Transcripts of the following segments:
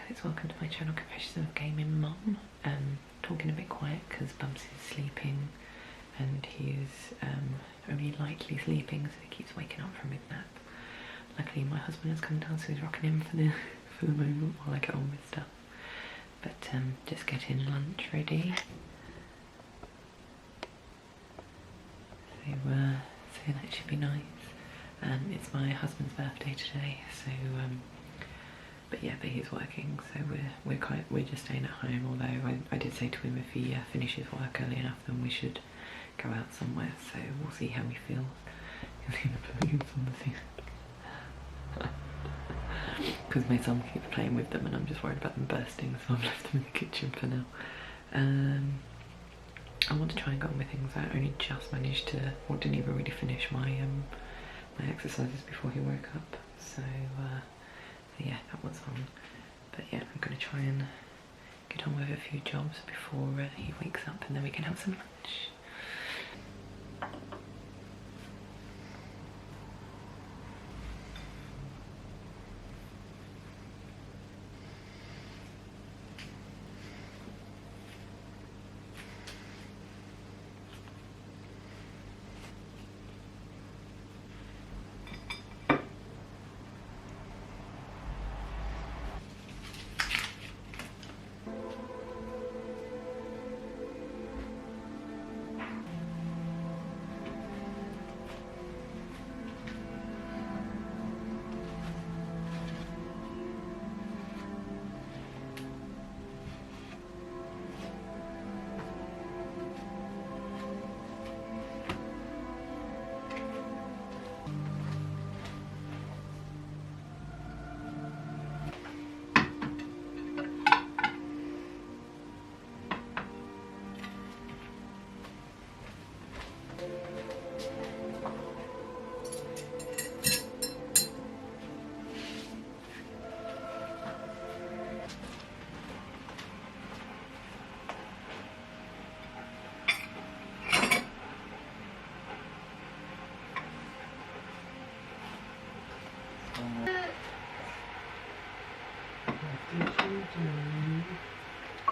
guys, welcome to my channel Confessions of a Gaming Mum. Talking a bit quiet because Bubs is sleeping and he's only lightly sleeping, so he keeps waking up from his nap. Luckily my husband has come down, so he's rocking him for the moment while I get on with stuff. But just getting lunch ready. So that should be nice. It's my husband's birthday today, so but he's working, so we're just staying at home. Although I did say to him if he finishes work early enough, then we should go out somewhere. So we'll see how he feels. You'll see the balloons on the ceiling. Because my son keeps playing with them, and I'm just worried about them bursting, so I've left them in the kitchen for now. I want to try and get on with things. I only just managed to, or didn't even really finish my my exercises before he woke up. So yeah, that was on. But yeah, I'm going to try and get on with a few jobs before he wakes up, and then we can have some lunch.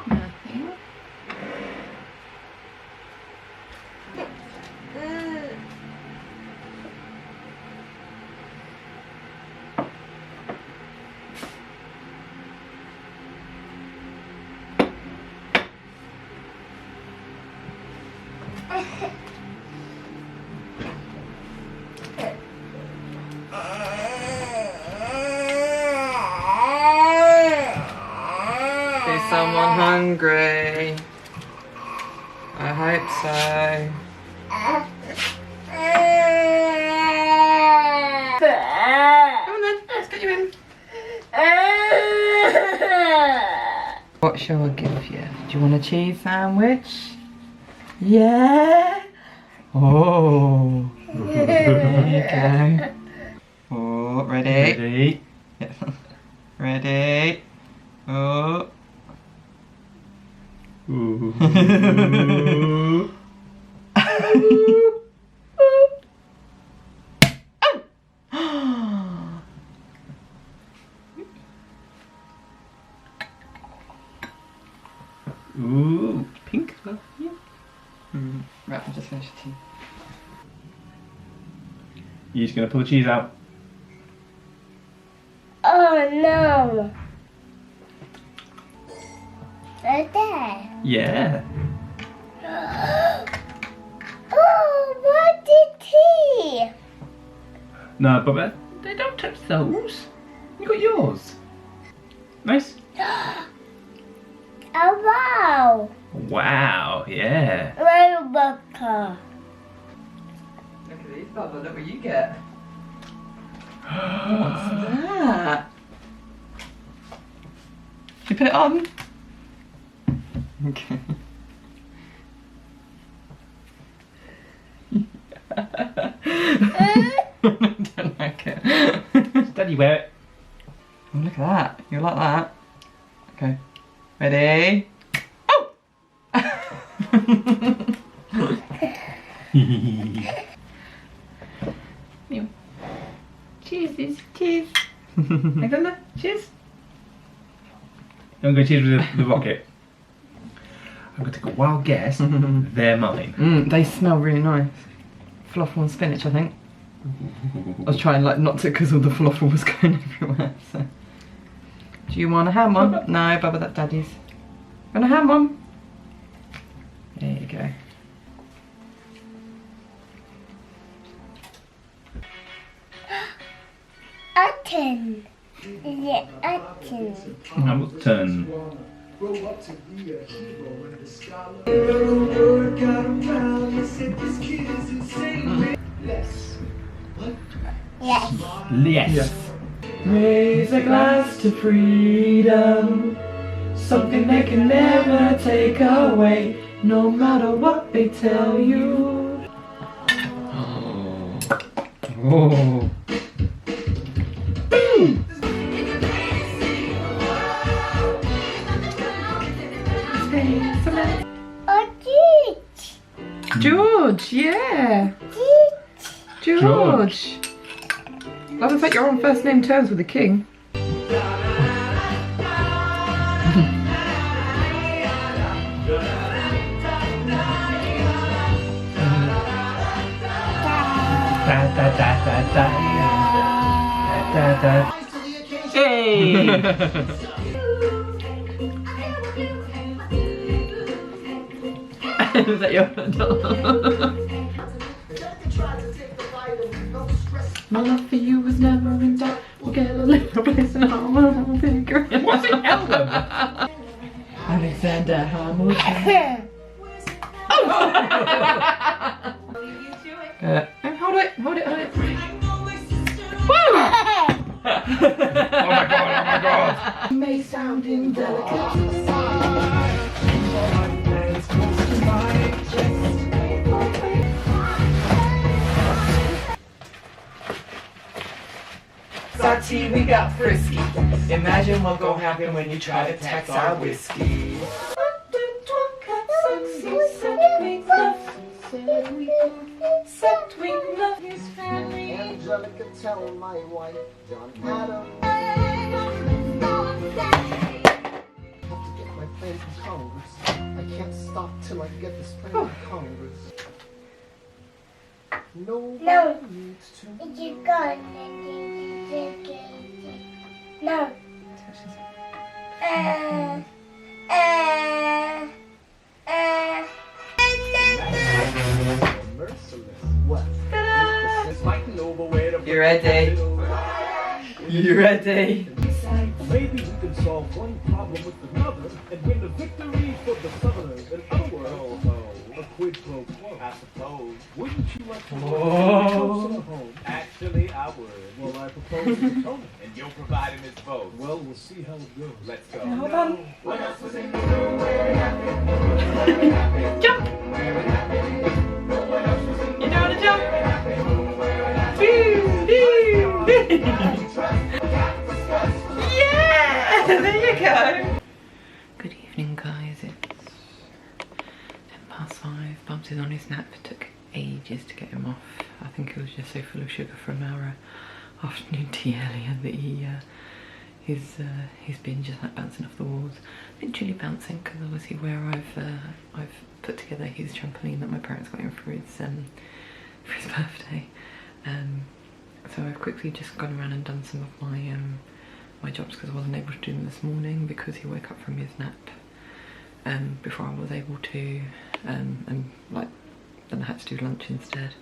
Nothing. Is someone hungry? I hope so. Come on then, let's get you in. What shall I give you? Do you want a cheese sandwich? Yeah? Oh. There you go. Oh, ready? Ready? Ready? Oh. Ooh. Ooh, pink as well. Yeah. Right, I'll just finish the tea. You're just gonna pull the cheese out. Oh no! Right there. Yeah. Oh, what did he? No, but they don't touch those. You got yours. Nice. Oh wow! Wow. Yeah. Rebecca. Look at these, Bubba, look what you get. What's that? You put it on? Okay. Don't like it. Daddy, wear it. Oh, look at that. You like that? Okay. Ready? Oh! Cheers. Alexander, cheers. I'm going to choose the rocket. I'm going to take a wild guess. They're mine. They smell really nice. Falafel and spinach, I think. I was trying like not to because all the falafel was going everywhere. So. Do you want a ham one? No, Bubba, that's Daddy's. Want a ham one? There you go. Atten. Yeah, atten. Hamilton. Yes. Yes. Raise a glass to freedom, something they can never take away, no matter what they tell you. Oh. Oh, George, yeah. George. Love the fact you're on first name terms with the king. Hey! Is that your My love for you was never in doubt. We'll get a little place in our world. What's the album? Alexander Hamilton. Hold it. Woo! Oh my god. May sound indelicate. Sati, we got frisky. Imagine what gon' happen when you try to tax our whiskey. Angelica, tell my wife, John Adam. Have to get my plan from Congress. I can't stop till I get this plan from Congress. No. Needs to. You got No. Merciless. What? You ready? You ready? Maybe we can solve one problem with another and win the victory for the Southerners. In other words, a quid pro quo. I suppose. Wouldn't you like to Whoa. closer to home? Actually, I would. Well, I propose to Tony. And you'll provide him his vote. Well, we'll see how it goes. Let's go. Hold on. Jump! You know how to jump? Yeah! There you go! Good evening, guys. It's 5:10. Bubs is on his nap. It took ages to get him off. I think he was just so full of sugar from our afternoon tea earlier that he's been just like bouncing off the walls. Literally bouncing, because obviously where I've put together his trampoline that my parents got him for his birthday. So I've quickly just gone around and done some of my my jobs because I wasn't able to do them this morning because he woke up from his nap before I was able to, and like then I had to do lunch instead.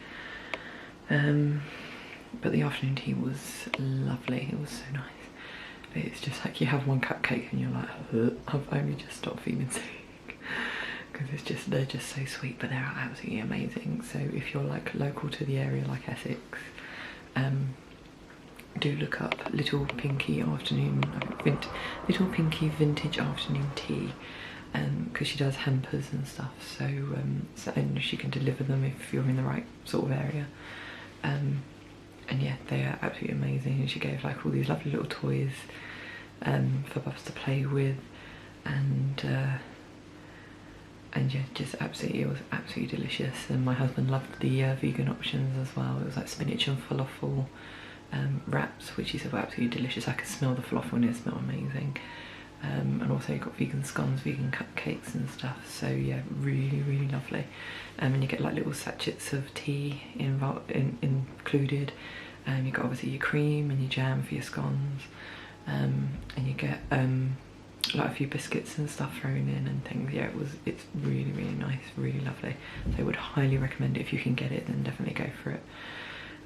But the afternoon tea was lovely. It was so nice. But it's just like you have one cupcake and you're like, I've only just stopped feeling sick. Because they're just so sweet, but they're absolutely amazing. So if you're like local to the area like Essex, do look up Little Pinky Little Pinky Vintage Afternoon Tea, because she does hampers and stuff. So and she can deliver them if you're in the right sort of area. And yeah, they are absolutely amazing. And she gave like all these lovely little toys for Bubs to play with, and yeah, just absolutely, it was absolutely delicious. And my husband loved the vegan options as well. It was like spinach and falafel wraps, which he said were absolutely delicious. I could smell the falafel and it smelled amazing. And also got vegan scones, vegan cupcakes and stuff. So yeah, really, really lovely. And you get like little sachets of tea included. You've got obviously your cream and your jam for your scones. And you get like a few biscuits and stuff thrown in and things. Yeah, it's really, really nice, really lovely. So I would highly recommend it. If you can get it, then definitely go for it.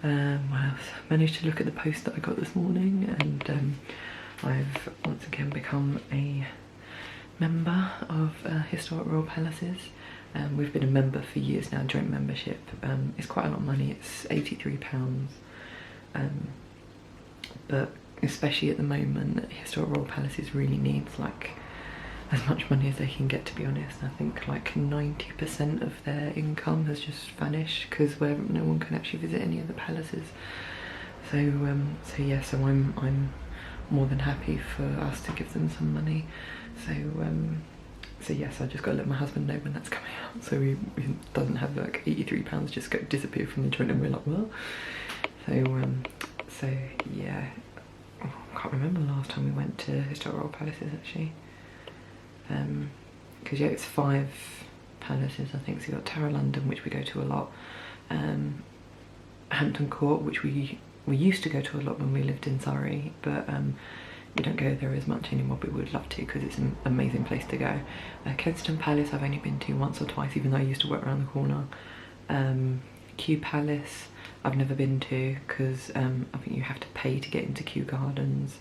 What else? Managed to look at the post that I got this morning, and I've once again become a member of Historic Royal Palaces. We've been a member for years now, joint membership. It's quite a lot of money, it's £83. But especially at the moment, Historic Royal Palaces really needs like as much money as they can get, to be honest. I think like 90% of their income has just vanished because no one can actually visit any of the palaces. So yeah, so I'm more than happy for us to give them some money. So yes, I just got to let my husband know when that's coming out, so he doesn't have like £83 just disappear from the joint, and we're like, well. So yeah, I can't remember the last time we went to Historic Royal Palaces actually. Because yeah, it's 5 palaces I think. So you've got Tower London, which we go to a lot, Hampton Court, which we used to go to a lot when we lived in Surrey, but we don't go there as much anymore, but we would love to because it's an amazing place to go. Kensington Palace I've only been to once or twice, even though I used to work around the corner. Kew Palace I've never been to because I think you have to pay to get into Kew Gardens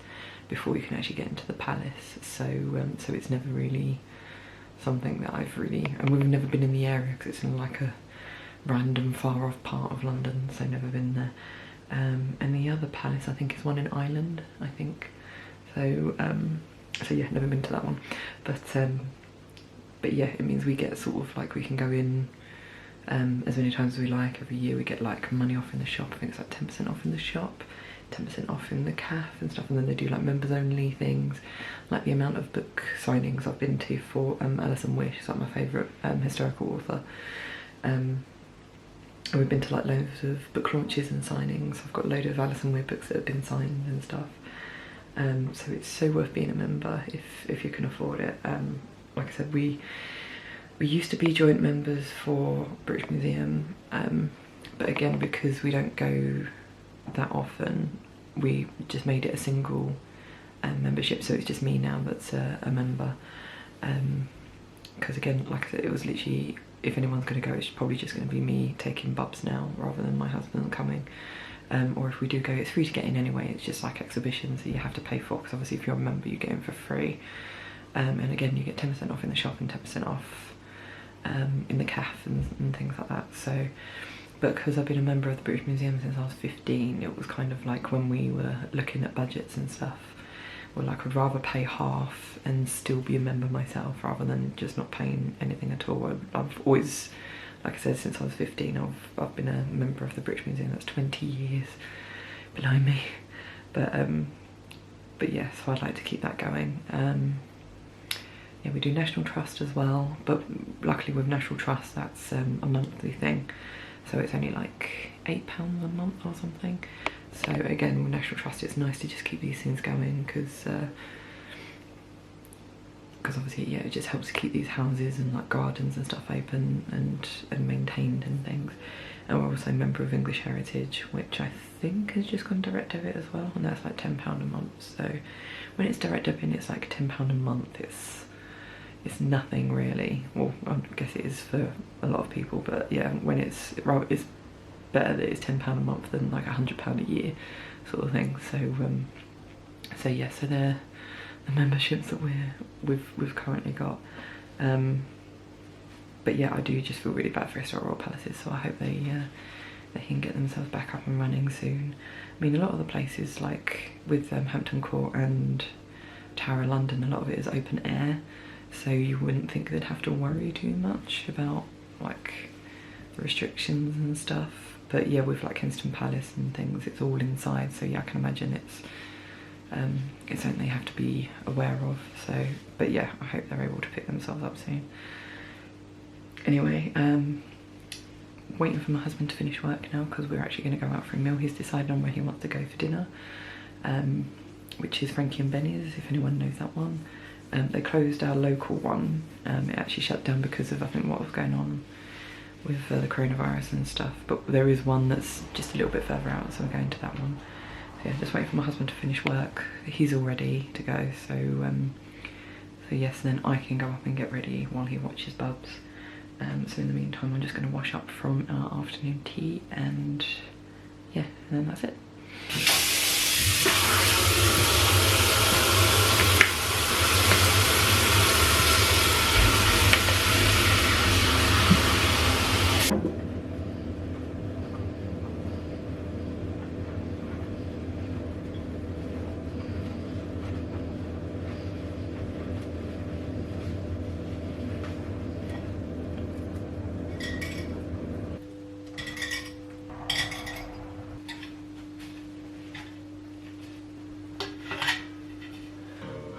before you can actually get into the palace, so it's never really something that I've really, and we've never been in the area because it's in like a random far off part of London, so never been there. And the other palace I think is one in Ireland, I think. So yeah, never been to that one. But yeah, it means we get sort of like, we can go in as many times as we like. Every year we get like money off in the shop. I think it's like 10% off in the shop, 10% off in the cafe and stuff, and then they do like members only things. Like the amount of book signings I've been to for Alison Wish, is like my favourite historical author. And we've been to like loads of book launches and signings. I've got a load of Alison Weir books that have been signed and stuff. So it's so worth being a member if you can afford it. Like I said, we used to be joint members for British Museum, but again, because we don't go that often, we just made it a single membership, so it's just me now that's a member. Because again, like I said, it was literally, if anyone's going to go, it's probably just going to be me taking bubs now rather than my husband coming. Or if we do go, it's free to get in anyway. It's just like exhibitions that you have to pay for, because obviously if you're a member you get in for free. And again, you get 10% off in the shop and 10% off in the cafe and things like that. So, but because I've been a member of the British Museum since I was 15, it was kind of like when we were looking at budgets and stuff, we're like, I'd rather pay half and still be a member myself rather than just not paying anything at all. I've always, like I said, since I was 15, I've been a member of the British Museum. That's 20 years below me. But yeah, so I'd like to keep that going. Yeah, we do National Trust as well, but luckily with National Trust that's a monthly thing, so it's only like £8 a month or something. So again, with National Trust it's nice to just keep these things going, because obviously, yeah, it just helps to keep these houses and like gardens and stuff open and maintained and things. And we're also a member of English Heritage, which I think has just gone direct debit as well, and that's like £10 a month. So when it's direct debit, it's like £10 a month. It's nothing really. Well, I guess it is for a lot of people, but yeah, when it's better that it's £10 a month than like £100 a year sort of thing. So yeah, so they're the memberships that we've currently got. But yeah, I do just feel really bad for Historic Royal Palaces, so I hope they can get themselves back up and running soon. I mean, a lot of the places, like with Hampton Court and Tower London, a lot of it is open air, so you wouldn't think they'd have to worry too much about like restrictions and stuff. But yeah, with like Kensington Palace and things, it's all inside, so yeah, I can imagine it's something they have to be aware of. So, but yeah, I hope they're able to pick themselves up soon. Anyway, waiting for my husband to finish work now, because we're actually going to go out for a meal. He's decided on where he wants to go for dinner, which is Frankie and Benny's, if anyone knows that one. they closed our local one. It actually shut down because of, I think, what was going on with the coronavirus and stuff. But there is one that's just a little bit further out, so we're going to that one. So yeah, just waiting for my husband to finish work. He's all ready to go, so so yes, then I can go up and get ready while he watches Bubs. So in the meantime, I'm just going to wash up from our afternoon tea, and yeah, and then that's it.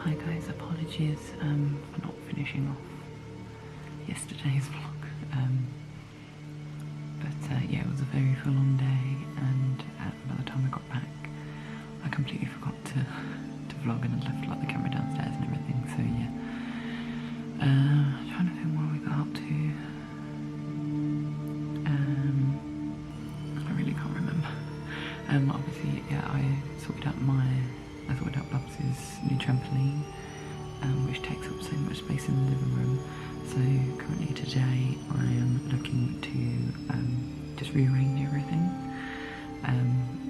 Hi guys, apologies for not finishing off yesterday's vlog, but yeah, it was a very full-on day, and by the time I got back I completely forgot to vlog, and I left like the camera downstairs and everything, so yeah. Trying to think what we got up to. I really can't remember. Obviously, yeah, I sorted out Bubs' new trampoline, which takes up so much space in the living room. So currently today I am looking to just rearrange everything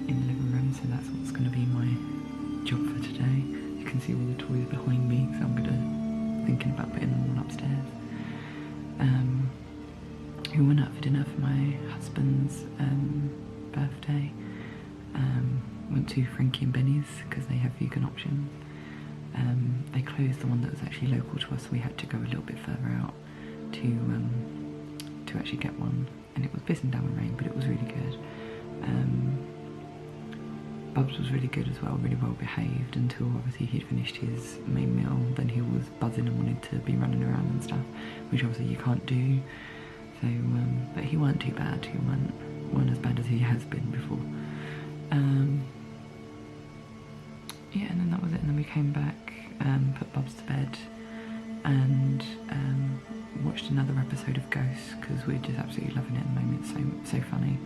in the living room. So that's what's going to be my job for today. You can see all the toys behind me, so I'm thinking about putting them all upstairs. We went out for dinner for my husband's birthday. Went to Frankie and Benny's because they have vegan options. They closed the one that was actually local to us, so we had to go a little bit further out to actually get one, and it was pissing down with rain, but it was really good. Bubs was really good as well, really well behaved until obviously he'd finished his main meal. Then he was buzzing and wanted to be running around and stuff, which obviously you can't do. So, but he weren't too bad. He weren't as bad as he has been before. Yeah, and then that was it. And then we came back, put Bubs to bed, and watched another episode of Ghosts because we're just absolutely loving it at the moment. It's so funny.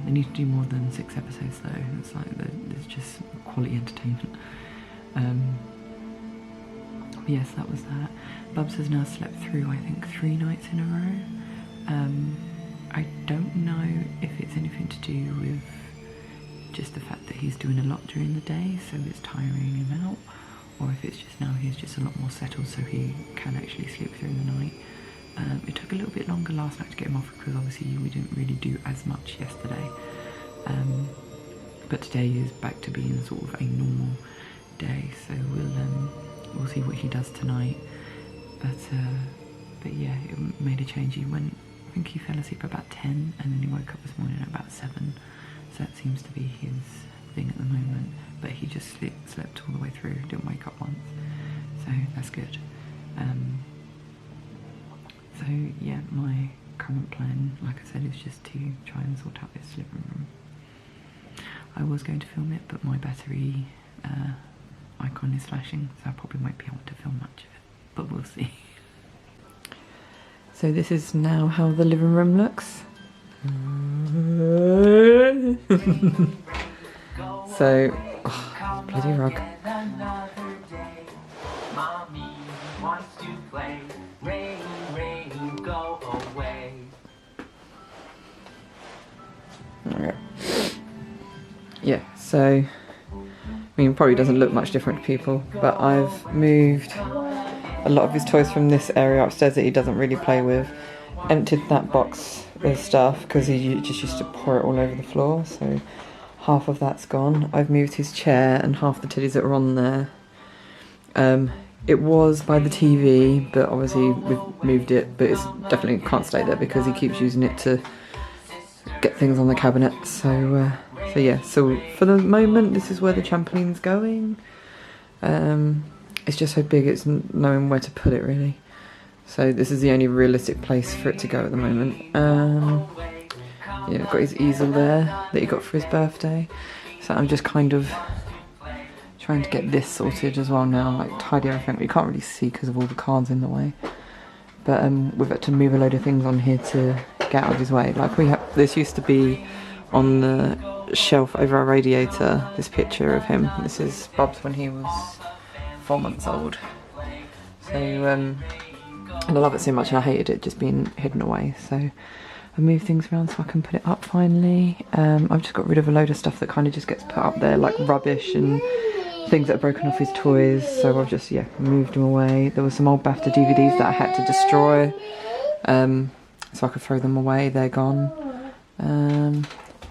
They need to do more than 6 episodes though. It's like there's just quality entertainment. But yes, that was that. Bubs has now slept through, I think, 3 nights in a row. I don't know if it's anything to do with just the fact that he's doing a lot during the day, so it's tiring him out, or if it's just now he's just a lot more settled so he can actually sleep through the night. It took a little bit longer last night to get him off because obviously we didn't really do as much yesterday, but today is back to being sort of a normal day, so we'll see what he does tonight. But yeah, it made a change. He went, I think he fell asleep about 10 and then he woke up this morning at about 7. So that seems to be his thing at the moment, but he just slept all the way through, didn't wake up once, so that's good. So yeah, my current plan, like I said, is just to try and sort out this living room. I was going to film it, but my battery icon is flashing, so I probably won't be able to film much of it, but we'll see. So this is now how the living room looks. So, oh, bloody rug. Okay. Yeah, so I mean, probably doesn't look much different to people, but I've moved a lot of his toys from this area upstairs that he doesn't really play with. Emptied that box with stuff because he just used to pour it all over the floor, so half of that's gone. I've moved his chair and half the teddies that were on there. It was by the TV, but obviously we've moved it, but it's definitely can't stay there because he keeps using it to get things on the cabinet. So yeah, so for the moment this is where the trampoline's going. It's just so big, it's knowing where to put it really. So this is the only realistic place for it to go at the moment. Yeah, got his easel there that he got for his birthday. So I'm just kind of trying to get this sorted as well now, like tidy everything. We can't really see because of all the cards in the way. But we've had to move a load of things on here to get out of his way. Like this used to be on the shelf over our radiator, this picture of him. This is Bubs when he was 4 months old. So, and I love it so much and I hated it just being hidden away. So I moved things around so I can put it up finally. I've just got rid of a load of stuff that kind of just gets put up there, like rubbish and things that are broken off his toys. So I've just, yeah, moved them away. There were some old BAFTA DVDs that I had to destroy, so I could throw them away. They're gone.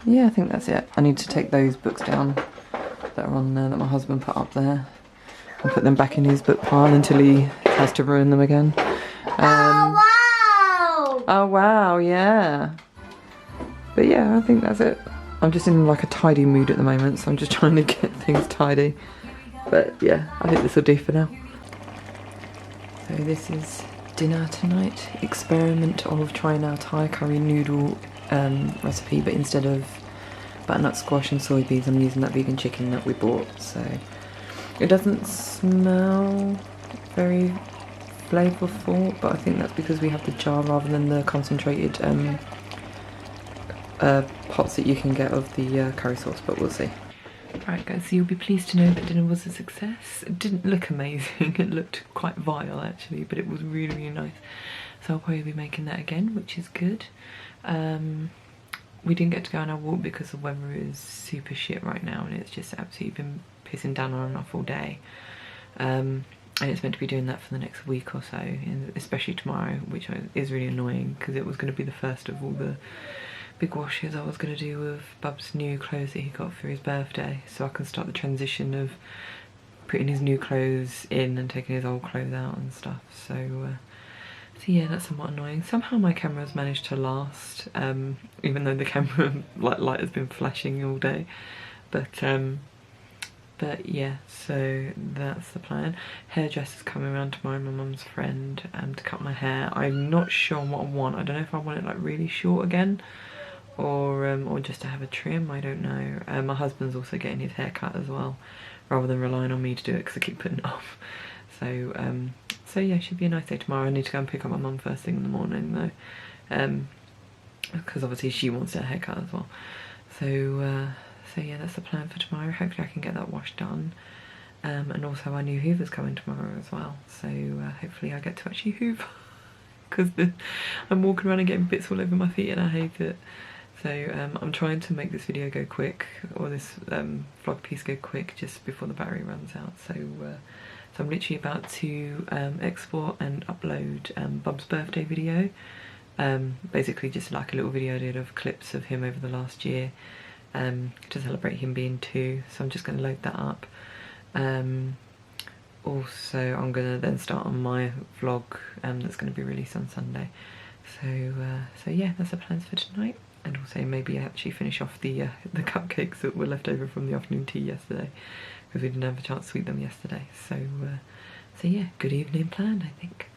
Yeah, I think that's it. I need to take those books down that are on there that my husband put up there and put them back in his book pile until he tries to ruin them again. Oh wow, yeah. But yeah, I think that's it. I'm just in like a tidy mood at the moment, so I'm just trying to get things tidy. But yeah, I think this will do for now. So this is dinner tonight. Experiment of trying our Thai curry noodle recipe, but instead of butternut squash and soybeans, I'm using that vegan chicken that we bought. So it doesn't smell very flavourful, but I think that's because we have the jar rather than the concentrated pots that you can get of the curry sauce, but we'll see. Right guys, so you'll be pleased to know that dinner was a success. It didn't look amazing, it looked quite vile actually, but it was really, really nice. So I'll probably be making that again, which is good. We didn't get to go on our walk because the weather is super shit right now and it's just absolutely been pissing down on and off all day. And it's meant to be doing that for the next week or so, and especially tomorrow, which is really annoying because it was going to be the first of all the big washes I was going to do with Bub's new clothes that he got for his birthday, so I can start the transition of putting his new clothes in and taking his old clothes out and stuff. So yeah, that's somewhat annoying. Somehow my camera's managed to last, even though the camera light has been flashing all day. But yeah, so that's the plan. Hairdresser's coming around tomorrow, my mum's friend, to cut my hair. I'm not sure what I want. I don't know if I want it like really short again, or just to have a trim. I don't know. My husband's also getting his hair cut as well, rather than relying on me to do it because I keep putting it off. So yeah, should be a nice day tomorrow. I need to go and pick up my mum first thing in the morning though, because obviously she wants her haircut as well. So yeah, that's the plan for tomorrow. Hopefully I can get that wash done. And also our new hoover's coming tomorrow as well. So hopefully I get to actually hoover. Because I'm walking around and getting bits all over my feet and I hate it. So I'm trying to make this video go quick, or this vlog piece go quick just before the battery runs out. So I'm literally about to export and upload Bub's birthday video. Basically just like a little video I did of clips of him over the last year. To celebrate him being 2, so I'm just going to load that up. Also I'm going to then start on my vlog that's going to be released on Sunday. So yeah, that's the plans for tonight, and also maybe actually finish off the cupcakes that were left over from the afternoon tea yesterday, because we didn't have a chance to sweep them yesterday. So yeah, good evening planned, I think.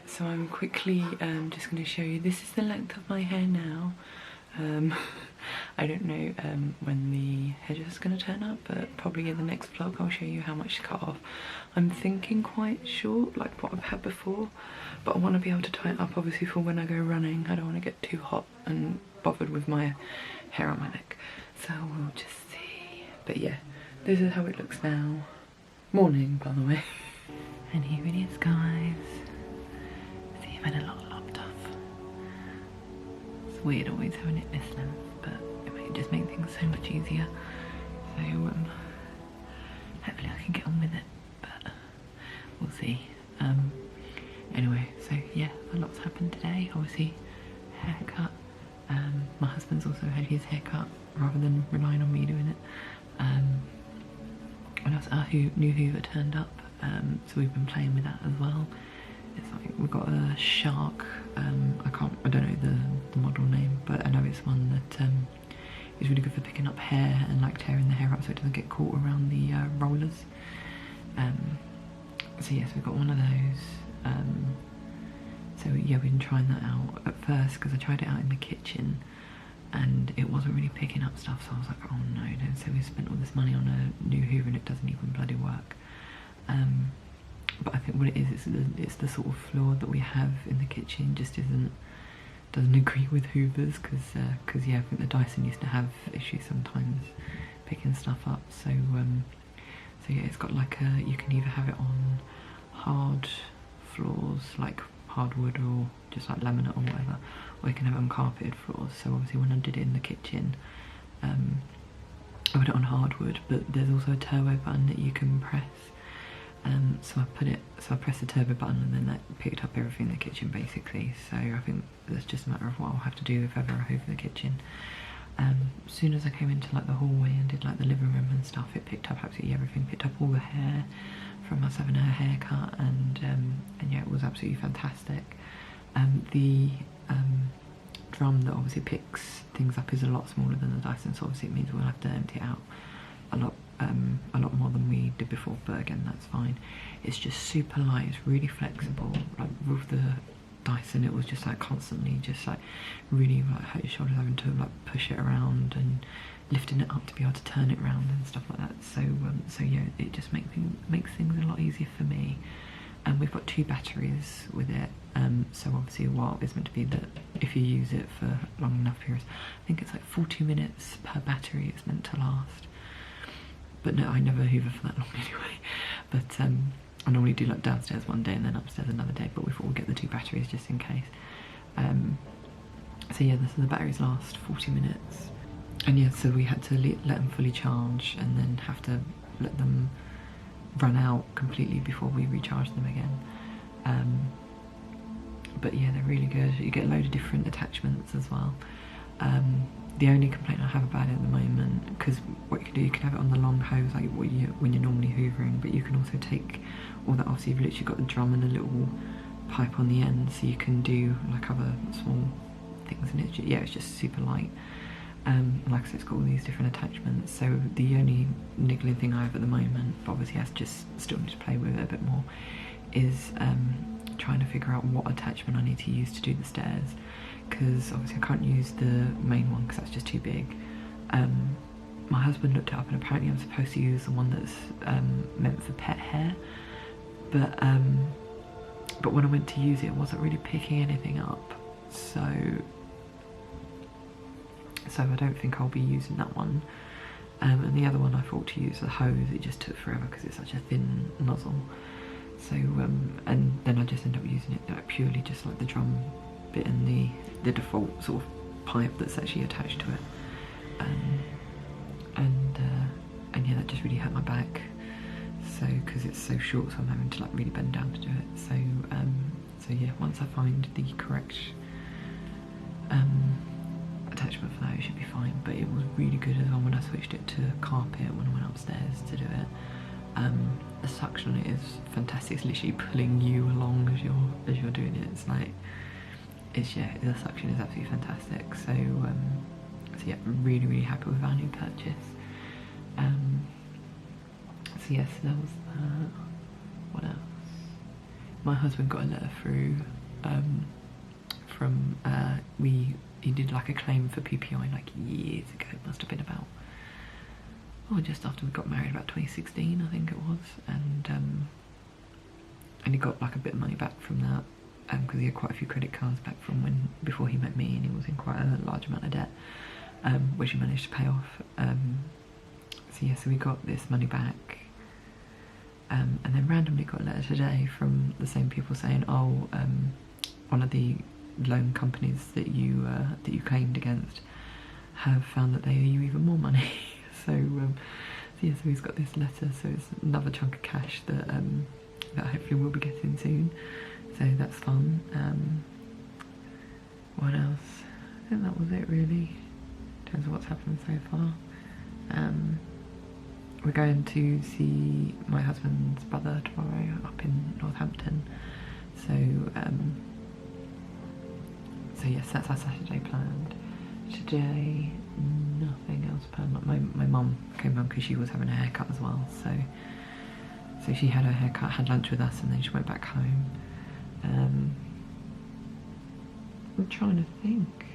So I'm quickly just going to show you, this is the length of my hair now. I don't know when the hairdresser's going to turn up, but probably in the next vlog I'll show you how much to cut off. I'm thinking quite short, like what I've had before, but I want to be able to tie it up obviously for when I go running. I don't want to get too hot and bothered with my hair on my neck, so we'll just see. But yeah, this is how it looks now. Morning, by the way. And here it is, guys. I've had a lot lopped off. It's weird always having it this length, but it might just make things so much easier. So hopefully I can get on with it, but we'll see. Anyway, so yeah, a lot's happened today. Obviously, haircut. My husband's also had his haircut rather than relying on me doing it. When else? Our new Hoover turned up, so we've been playing with that as well. It's like we've got a shark. I don't know the model name, but I know it's one that is really good for picking up hair and like tearing the hair up so it doesn't get caught around the rollers. So yes, we've got one of those. So yeah, we've been trying that out at first because I tried it out in the kitchen and it wasn't really picking up stuff, so I was like, oh no. So we spent all this money on a new Hoover and it doesn't even bloody work. But I think what it is, it's the sort of flaw that we have in the kitchen just doesn't agree with Hoovers, because yeah, I think the Dyson used to have issues sometimes picking stuff up. So yeah, it's got like you can either have it on hard floors like hardwood or just like laminate or whatever, or you can have it on carpeted floors. So obviously when I did it in the kitchen, I put it on hardwood, but there's also a turbo button that you can press. So I pressed the turbo button and then that picked up everything in the kitchen basically. So I think that's just a matter of what I'll have to do if ever I hoover the kitchen. As soon as I came into like the hallway and did like the living room and stuff, it picked up absolutely everything. Picked up all the hair from us having her haircut, and yeah, it was absolutely fantastic. The drum that obviously picks things up is a lot smaller than the Dyson, so obviously it means we'll have to empty it out a lot more than we did before, but again, that's fine. It's just super light, it's really flexible. Like with the Dyson, it was just like constantly just like really like hurt your shoulders having to like push it around and lifting it up to be able to turn it around and stuff like that. So yeah, it just makes things a lot easier for me. And we've got 2 batteries with it, so obviously while it's meant to be that if you use it for long enough periods, I think it's like 40 minutes per battery it's meant to last. But no, I never hoover for that long anyway. But I normally do like downstairs one day and then upstairs another day, but we thought we'd get the 2 batteries just in case. So yeah, the batteries last 40 minutes. And yeah, so we had to let them fully charge and then have to let them run out completely before we recharge them again. But yeah, they're really good. You get a load of different attachments as well. The only complaint I have about it at the moment, because what you can do, you can have it on the long hose like when you're normally hoovering, but you can also take all that off. So you've literally got the drum and a little pipe on the end, so you can do like other small things, and it's just super light. Like I said, it's got all these different attachments. So the only niggling thing I have at the moment, but obviously I just still need to play with it a bit more, is trying to figure out what attachment I need to use to do the stairs. Because obviously I can't use the main one because that's just too big. My husband looked it up and apparently I'm supposed to use the one that's meant for pet hair, but when I went to use it wasn't really picking anything up, so I don't think I'll be using that one. And the other one I thought to use the hose, it just took forever because it's such a thin nozzle. So and then I just end up using it like purely just like the drum bit and the default sort of pipe that's actually attached to it, and yeah, that just really hurt my back, so because it's so short, so I'm having to like really bend down to do it. So yeah, once I find the correct attachment for that, it should be fine. But it was really good as well when I switched it to carpet when I went upstairs to do it. The suction on it is fantastic. It's literally pulling you along as you're doing it. It's like, the suction is absolutely fantastic. So yeah, really happy with our new purchase. So yes, that was that. What else? My husband got a letter through from he did like a claim for PPI like years ago. It must have been about just after we got married, about 2016 I think it was, and he got like a bit of money back from that, because he had quite a few credit cards back from before he met me, and he was in quite a large amount of debt, which he managed to pay off. So yeah, so we got this money back, and then randomly got a letter today from the same people saying, oh, one of the loan companies that you claimed against have found that they owe you even more money. So yeah, so he's got this letter, so it's another chunk of cash that that hopefully we'll be getting soon. So that's fun. What else? I think that was it really. terms of what's happened so far. We're going to see my husband's brother tomorrow up in Northampton. So yes, that's our Saturday planned. Today, nothing else planned. My mum came home because she was having a haircut as well. So she had her haircut, had lunch with us, and then she went back home. I'm trying to think.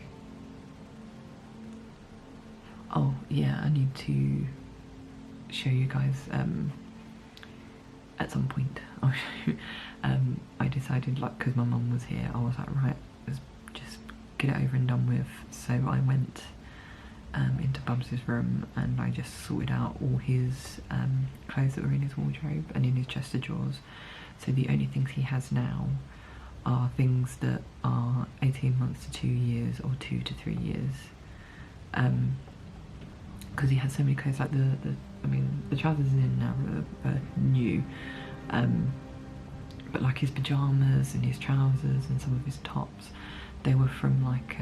Oh yeah, I need to show you guys at some point. I'll show you. I decided, like, because my mum was here, I was like, right, let's just get it over and done with. So I went into Bubs' room and I just sorted out all his clothes that were in his wardrobe and in his chest of drawers. So the only things he has now are things that are 18 months to 2 years or 2 to 3 years. Because he has so many clothes, like the trousers in now are new, but like his pyjamas and his trousers and some of his tops, they were from like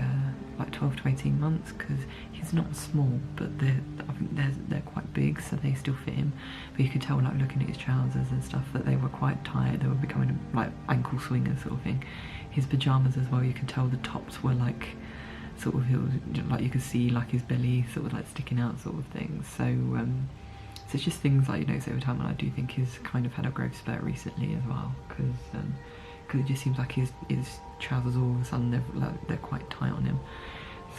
12 to 18 months, because he's not small, but I think they're quite big, so they still fit him. But you could tell, like, looking at his trousers and stuff, that they were quite tight. They were becoming like ankle swingers sort of thing. His pyjamas as well, you could tell the tops were like sort of, it was like you could see like his belly sort of like sticking out sort of thing. So so it's just things like, you know, so over time, and I do think he's kind of had a growth spurt recently as well, because it just seems like his trousers all of a sudden they're quite tight on him.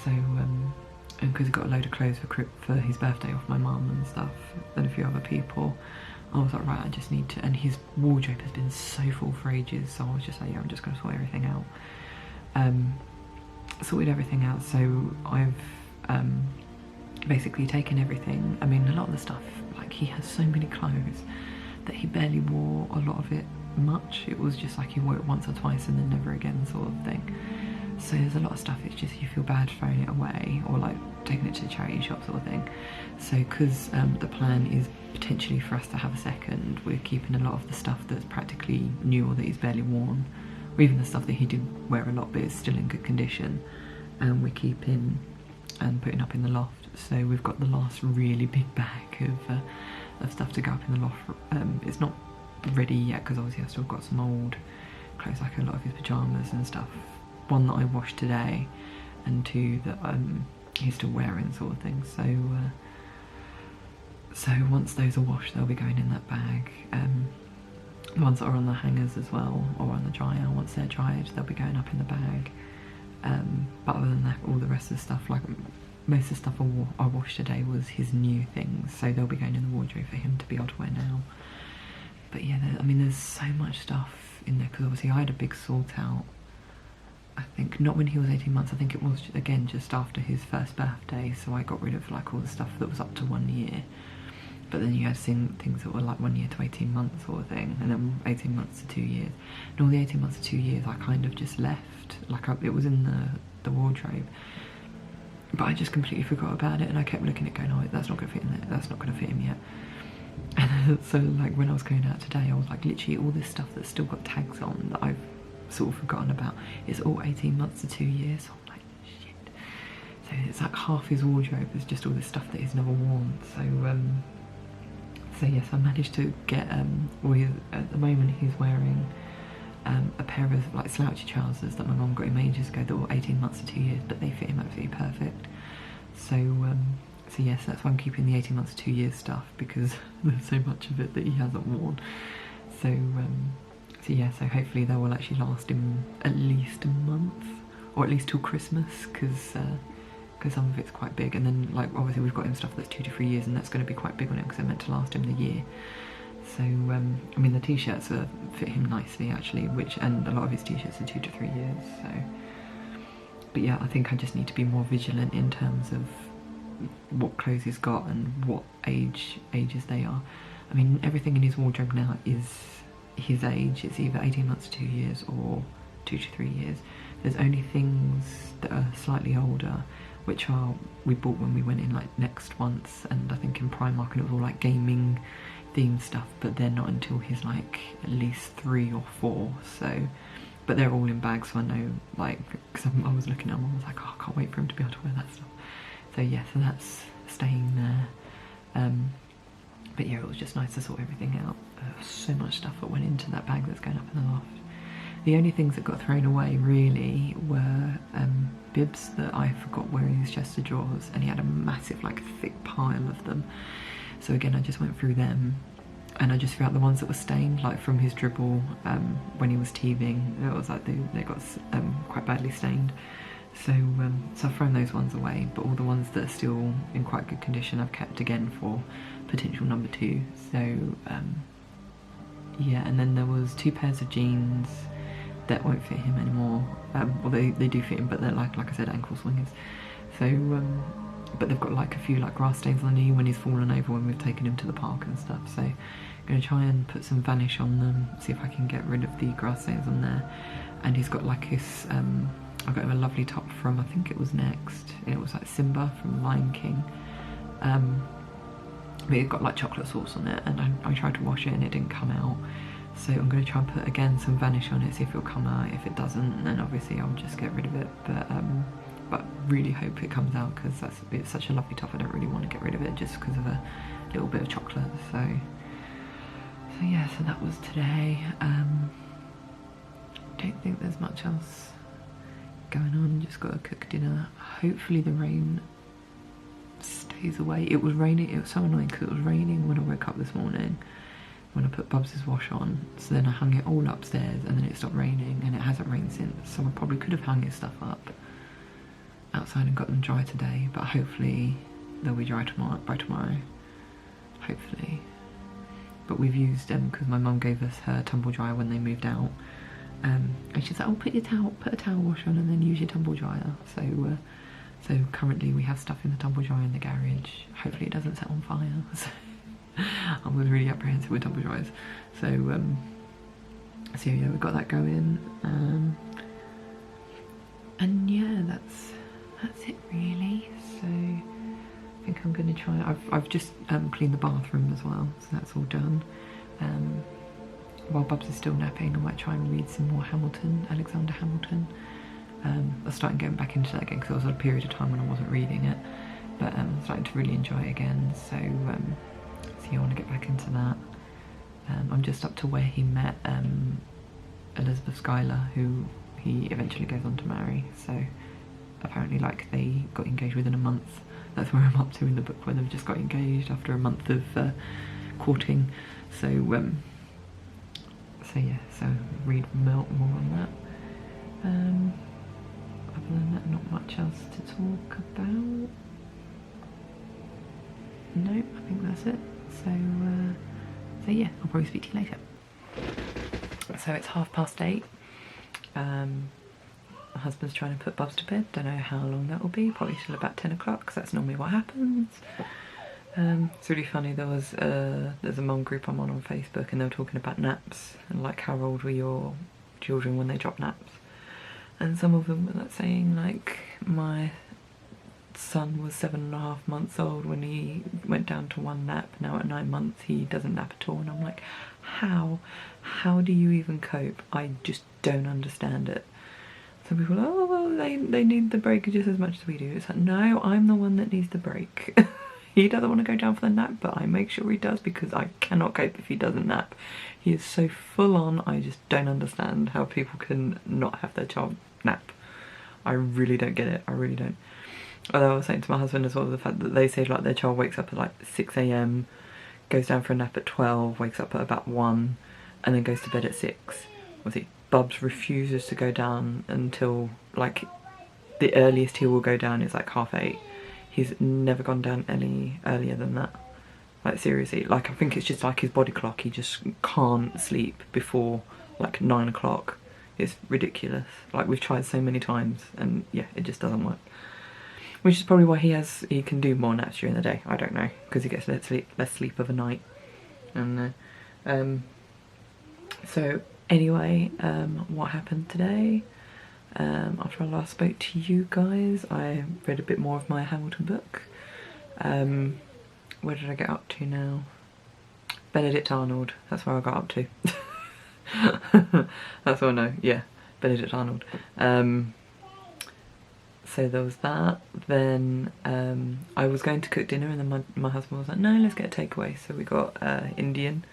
So and because he got a load of clothes for his birthday off my mum and stuff and a few other people, I was like, right, I just need to, and his wardrobe has been so full for ages, so I was just like, yeah, I'm just going to sort everything out. Sorted everything out, so I've basically taken everything. I mean, a lot of the stuff, like, he has so many clothes that he barely wore a lot of it much. It was just like he wore it once or twice and then never again sort of thing. So there's a lot of stuff, it's just you feel bad throwing it away or like taking it to the charity shop sort of thing. So because the plan is potentially for us to have a second, we're keeping a lot of the stuff that's practically new or that he's barely worn, or even the stuff that he did wear a lot but is still in good condition, and we're keeping and putting up in the loft. So we've got the last really big bag of stuff to go up in the loft. It's not ready yet because obviously I've still got some old clothes, like a lot of his pyjamas and stuff. One that I washed today, and two that he's still wearing sort of thing. So once those are washed, they'll be going in that bag. The ones that are on the hangers as well, or on the dryer, once they're dried, they'll be going up in the bag. But other than that, all the rest of the stuff, like most of the stuff I washed today was his new things, so they'll be going in the wardrobe for him to be able to wear now. But yeah, I mean, there's so much stuff in there, because obviously I had a big sort out, I think, not when he was 18 months, I think it was, again, just after his first birthday, so I got rid of like all the stuff that was up to 1 year. But then you had things that were like 1 year to 18 months sort of thing, and then 18 months to 2 years. And all the 18 months to 2 years I kind of just left, like it was in the wardrobe. But I just completely forgot about it, and I kept looking at it going, oh, that's not going to fit in there, that's not going to fit him yet. And so like when I was going out today, I was like, literally all this stuff that's still got tags on that I've sort of forgotten about, it's all 18 months to 2 years. So I'm like, shit. So it's like half his wardrobe is just all this stuff that he's never worn. So yes, I managed to get, at the moment he's wearing a pair of like slouchy trousers that my mum got him ages ago that were 18 months to 2 years, but they fit him absolutely perfect. So yes, that's why I'm keeping the 18 months to 2 years stuff, because there's so much of it that he hasn't worn. So yeah, so hopefully they will actually last him at least a month, or at least till Christmas, because some of it's quite big. And then, like, obviously we've got him stuff that's 2 to 3 years, and that's going to be quite big on him because they're meant to last him the year. So I mean, the t-shirts fit him nicely actually, and a lot of his t-shirts are 2 to 3 years. So, but yeah, I think I just need to be more vigilant in terms of what clothes he's got and what ages they are. I mean, everything in his wardrobe now is his age. It's either 18 months to 2 years or 2 to 3 years. There's only things that are slightly older, which we bought when we went in like Next once, and I think in Primark, and it was all like gaming themed stuff, but they're not until he's like at least 3 or 4. So, but they're all in bags, so I know, like, because I was looking at them, I was like, oh, I can't wait for him to be able to wear that stuff. So yeah, so that's staying there. But yeah, it was just nice to sort everything out. So much stuff that went into that bag that's going up in the loft. The only things that got thrown away really were bibs that I forgot were in his chest of drawers, and he had a massive, like, thick pile of them. So again, I just went through them, and I just threw out the ones that were stained, like from his dribble when he was teething. It was like they got quite badly stained. So so I've thrown those ones away, but all the ones that are still in quite good condition I've kept again for potential number 2. So yeah, and then there was 2 pairs of jeans that won't fit him anymore. Well, they do fit him, but they're like I said, ankle swingers. So but they've got like a few like grass stains on the knee when he's fallen over when we've taken him to the park and stuff. So I'm going to try and put some Vanish on them, see if I can get rid of the grass stains on there. And he's got like his I got him a lovely top from, I think it was Next, and it was like Simba from Lion King. But it got like chocolate sauce on it, and I tried to wash it and it didn't come out. So I'm going to try and put again some Vanish on it, see if it'll come out. If it doesn't, then obviously I'll just get rid of it. But really hope it comes out, because it's such a lovely top. I don't really want to get rid of it just because of a little bit of chocolate. So yeah, so that was today. Don't think there's much else going on. Just got to cook dinner. Hopefully the rain stays away. It was raining. It was so annoying because it was raining when I woke up this morning when I put Bubs' wash on. So then I hung it all upstairs, and then it stopped raining, and it hasn't rained since. So I probably could have hung his stuff up outside and got them dry today, but hopefully they'll be dry by tomorrow. Hopefully. But we've used because my mum gave us her tumble dryer when they moved out. And she's like, oh, put a towel wash on and then use your tumble dryer. So currently we have stuff in the tumble dryer in the garage. Hopefully it doesn't set on fire. So I was really apprehensive with tumble dryers. So yeah, we've got that going. And yeah, that's it really. So I think I'm gonna try. I've just cleaned the bathroom as well, so that's all done. While Bubs is still napping, I might try and read some more Hamilton, Alexander Hamilton. I started getting back into that again because there was a period of time when I wasn't reading it, but I'm starting to really enjoy it again. So I want to get back into that. I'm just up to where he met Elizabeth Schuyler, who he eventually goes on to marry. So apparently, like, they got engaged within a month. That's where I'm up to in the book, where they've just got engaged after a month of courting. So yeah, so read more on that. Other than that, not much else to talk about. No, I think that's it. So yeah, I'll probably speak to you later. So it's 8:30. My husband's trying to put Bubs to bed. Don't know how long that will be. Probably till about 10 o'clock, because that's normally what happens. It's really funny. There's a mum group I'm on Facebook, and they were talking about naps and like how old were your children when they dropped naps, and some of them were like saying like my son was 7.5 months old when he went down to 1 nap. Now at 9 months he doesn't nap at all, and I'm like, how do you even cope? I just don't understand it. Some people are, oh well, they need the break just as much as we do. It's like, no, I'm the one that needs the break. He doesn't want to go down for the nap, but I make sure he does, because I cannot cope if he doesn't nap. He is so full on. I just don't understand how people can not have their child nap. I really don't get it. I really don't. Although I was saying to my husband as well, the fact that they say like their child wakes up at like 6 AM, goes down for a nap at 12, wakes up at about 1, and then goes to bed at 6. Obviously, Bubs refuses to go down until like the earliest he will go down is like 7:30. He's never gone down any earlier than that. Like seriously, like I think it's just like his body clock. He just can't sleep before like 9 o'clock. It's ridiculous. Like we've tried so many times, and yeah, it just doesn't work. Which is probably why he can do more naps during the day. I don't know, because he gets less sleep of a night. And so anyway, what happened today? After I last spoke to you guys, I read a bit more of my Hamilton book. Where did I get up to now? Benedict Arnold, that's where I got up to. That's all I know, yeah, Benedict Arnold. so there was that. Then I was going to cook dinner, and then my husband was like, no, let's get a takeaway. So we got Indian.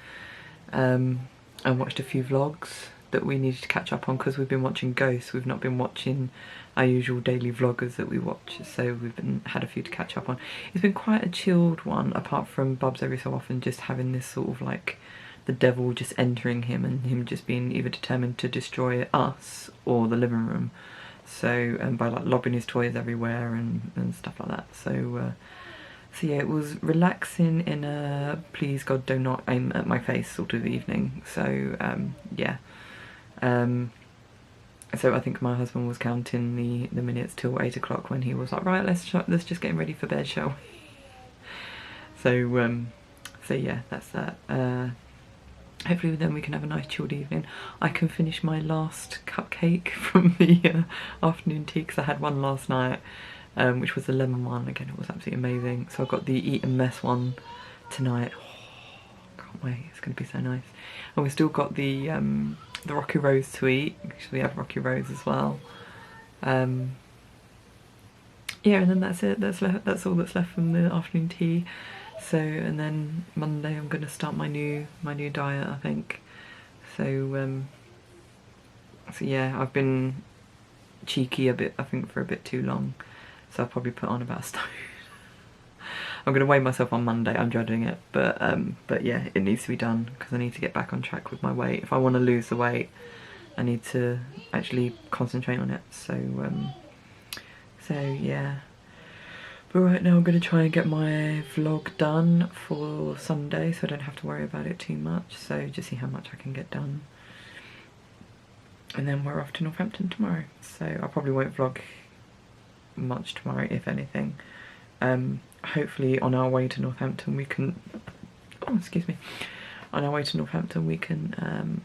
I watched a few vlogs that we needed to catch up on because we've been watching Ghosts. We've not been watching our usual daily vloggers that we watch, so we've had a few to catch up on. It's been quite a chilled one, apart from Bubs every so often just having this sort of like the devil just entering him and him just being either determined to destroy us or the living room. So by like lobbing his toys everywhere and stuff like that. So so yeah, it was relaxing in a please God do not aim at my face sort of evening. So yeah. So I think my husband was counting the minutes till 8 o'clock when he was like, right, let's just get ready for bed, shall we? So so yeah, that's that. Hopefully then we can have a nice chilled evening. I can finish my last cupcake from the afternoon tea, because I had one last night, which was the lemon one. Again, it was absolutely amazing. So I've got the eat and mess one tonight. Oh, can't wait, it's going to be so nice. And we've still got the Rocky Rose to eat, because we have Rocky Rose as well. Yeah, and then that's it. That's all that's left from the afternoon tea. So, and then Monday I'm going to start my new diet, I think. So so yeah, I've been cheeky a bit, I think, for a bit too long. So I'll probably put on about a stone. I'm going to weigh myself on Monday. I'm dreading it, but yeah, it needs to be done because I need to get back on track with my weight. If I want to lose the weight, I need to actually concentrate on it. So so yeah. But right now I'm going to try and get my vlog done for Sunday, so I don't have to worry about it too much. So just see how much I can get done. And then we're off to Northampton tomorrow. So I probably won't vlog much tomorrow, if anything. Hopefully on our way to Northampton we can, oh excuse me, on our way to Northampton we can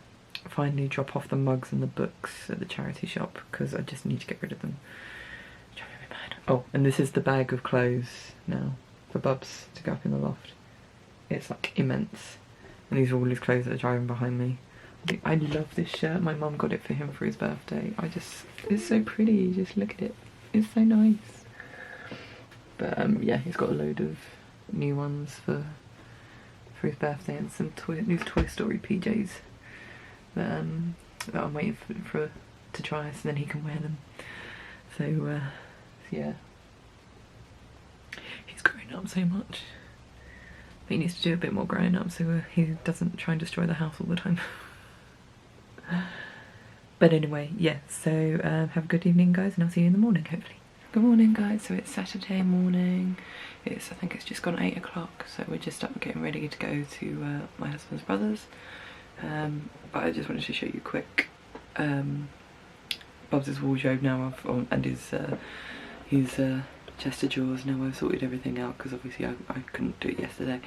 finally drop off the mugs and the books at the charity shop, because I just need to get rid of them. Oh, and this is the bag of clothes now for Bubs to go up in the loft. It's like immense. And these are all his clothes that are driving behind me. I love this shirt. My mum got it for him for his birthday. It's so pretty. Just look at it. It's so nice. But yeah, he's got a load of new ones for his birthday, and some new Toy Story PJs that I'm waiting for to try, so then he can wear them. So yeah, he's growing up so much, but he needs to do a bit more growing up so he doesn't try and destroy the house all the time. But anyway, yeah, so have a good evening guys, and I'll see you in the morning hopefully. Good morning guys, so it's Saturday morning. I think it's just gone 8 o'clock, so we're just up getting ready to go to my husband's brother's. But I just wanted to show you quick Bubs' wardrobe now, and his chest of drawers. Now I've sorted everything out, because obviously I couldn't do it yesterday.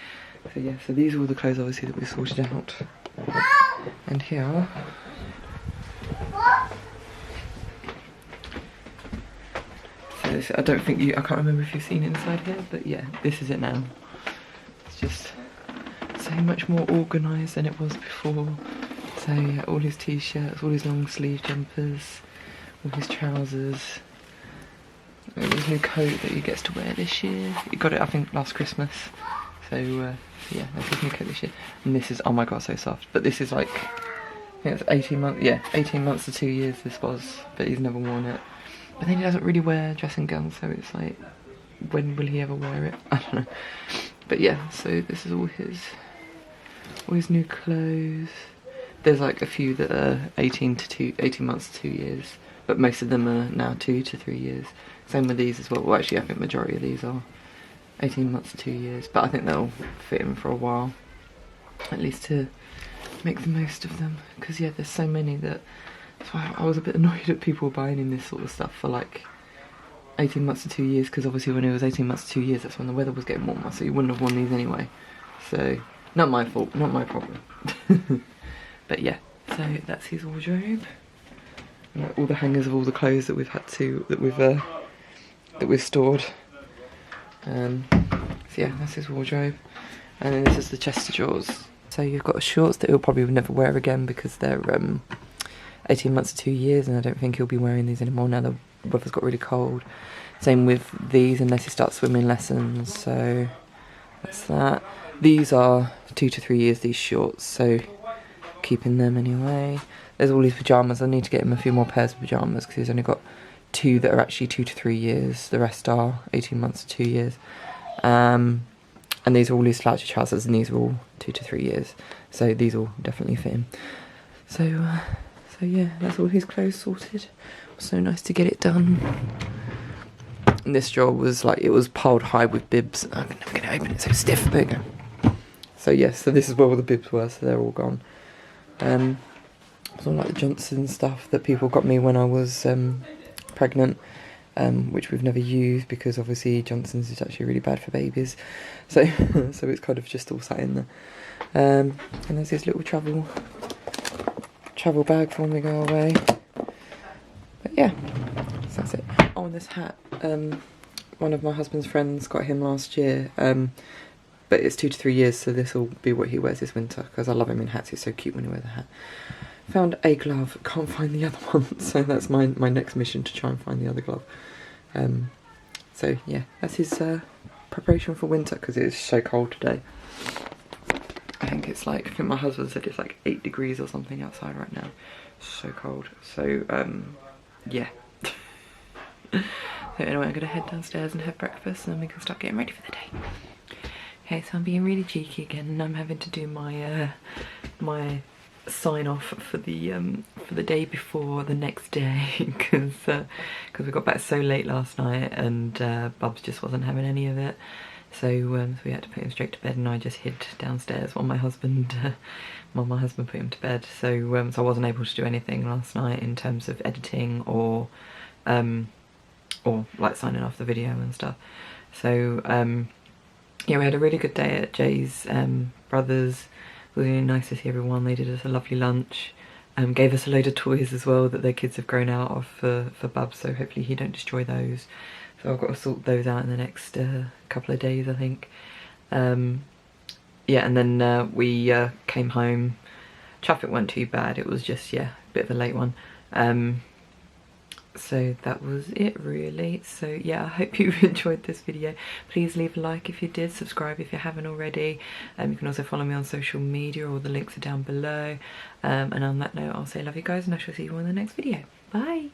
So yeah, so these are all the clothes obviously that we sorted out. And here are so this, I can't remember if you've seen inside here, but yeah, this is it now. It's just so much more organised than it was before. So yeah, all his t-shirts, all his long sleeve jumpers, all his trousers. His new coat that he gets to wear this year. He got it, I think, last Christmas. So yeah, that's his new coat this year. And this is, oh my god, so soft. But this is like, I think it's 18 months. Yeah, 18 months to 2 years this was. But he's never worn it. But then he doesn't really wear dressing gowns, so it's like, when will he ever wear it? I don't know. But yeah, so this is all his new clothes. There's like a few that are 18 months to 2 years. But most of them are now 2 to 3 years. Same with these as well. Well, actually, I think the majority of these are 18 months to 2 years. But I think they'll fit him for a while, at least to make the most of them. Because yeah, there's so many that. That's why I was a bit annoyed at people buying him this sort of stuff for like 18 months to 2 years. Because obviously, when it was 18 months to 2 years, that's when the weather was getting warmer. So you wouldn't have worn these anyway. So not my fault, not my problem. But yeah, so that's his wardrobe. All the hangers of all the clothes that we've stored. So yeah, that's his wardrobe. And then this is the chest of drawers. So you've got shorts that he'll probably never wear again, because they're 18 months to 2 years, and I don't think he'll be wearing these anymore. Now the weather's got really cold. Same with these, unless he starts swimming lessons. So that's that. These are 2 to 3 years, these shorts, so keeping them anyway. There's all these pyjamas. I need to get him a few more pairs of pyjamas because he's only got 2 that are actually 2 to 3 years. The rest are 18 months to 2 years. And these are all his slouchy trousers, and these are all 2 to 3 years. So these will definitely fit him. So yeah, that's all his clothes sorted. So nice to get it done. And this drawer was like, it was piled high with bibs. I'm never going to open it, so stiff. There you go. So yes, so this is where all the bibs were, so they're all gone. Some like the Johnson stuff that people got me when I was pregnant, which we've never used because obviously Johnson's is actually really bad for babies. So so it's kind of just all sat in there. And there's this little travel bag for when we go away. But yeah, so that's it. Oh, and this hat, one of my husband's friends got him last year, but it's 2 to 3 years, so this will be what he wears this winter, because I love him in hats. He's so cute when he wears a hat. Found a glove, can't find the other one, so that's my next mission, to try and find the other glove. So yeah, that's his preparation for winter, because it is so cold today. I think it's like, I think my husband said it's like 8 degrees or something outside right now. So cold. So yeah. So anyway, I'm gonna head downstairs and have breakfast, and then we can start getting ready for the day. Okay, so I'm being really cheeky again, and I'm having to do my my sign off for the day before the next day, because we got back so late last night, and Bubs just wasn't having any of it. So we had to put him straight to bed, and I just hid downstairs while my husband put him to bed. So so I wasn't able to do anything last night in terms of editing or like signing off the video and stuff. So yeah, we had a really good day at Jay's brothers. It was really nice to see everyone. They did us a lovely lunch, gave us a load of toys as well that their kids have grown out of for Bubs, so hopefully he don't destroy those. So I've got to sort those out in the next couple of days, I think. Yeah, and then we came home. Traffic weren't too bad, it was just, yeah, a bit of a late one. So that was it really. So yeah, I hope you've enjoyed this video. Please leave a like if you did, subscribe if you haven't already. You can also follow me on social media, all the links are down below. And on that note, I'll say love you guys, and I shall see you all in the next video. Bye.